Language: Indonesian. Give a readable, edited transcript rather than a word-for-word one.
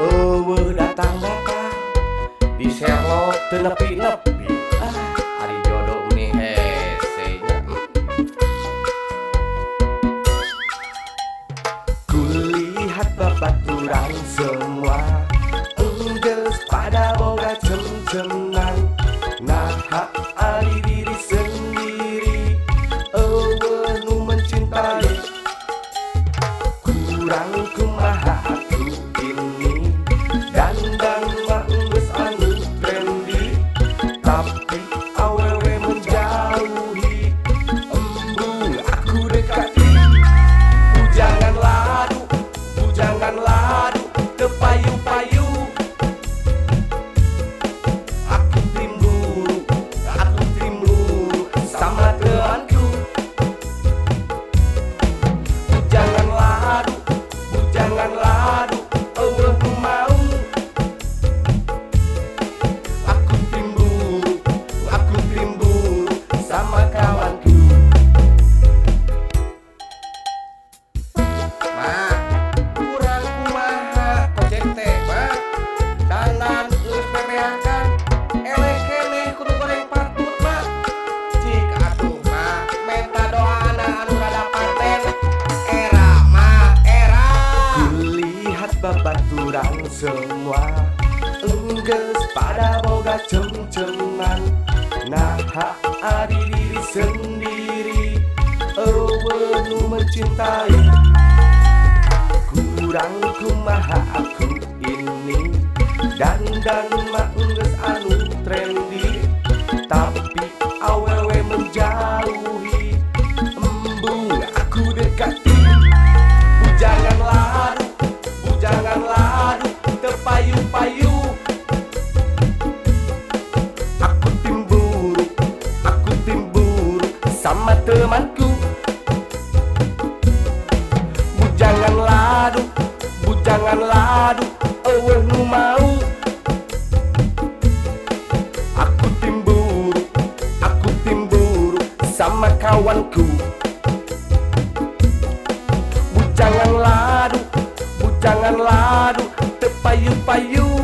Datang-datang di Sherlock teu nepi-nepi. Ari jodoh nih hese nya. Kulihat babaturan semua enggeus pada boga cem-ceman. Nah ari diri sendiri eueuh nu mencintai. Kurang kumaha aku ini dandang mah geus anu trendy, tapi awewe menjauhi. Embung aku dekati, bujangan ladu teu payu-payu. Aku timburu sama temanku. Bujangan ladu eueuh nu mau. Aku timburu sama kawanku. Mah, kurang kumaha kocek teh, mah. Dandan geus memeakan, eleh keneh kudu goreng patut, mah. Cik atuh mah, menta doana anu rada paten. Era. Kulihat babaturan semua enggeus pada boga cem-ceman. Nah ari diri sendiri eueuh nu mencintai. Kurang kumaha aku ini dandan mah geus anu trendy, tapi awewe menjauhi. Embung aku dekati, bujangan ladu teu payu-payu. Aku timburu sama temanku. Bujangan ladu eueuh nu mau. Aku timburu sama kawanku. Bujangan ladu teu payu-payu.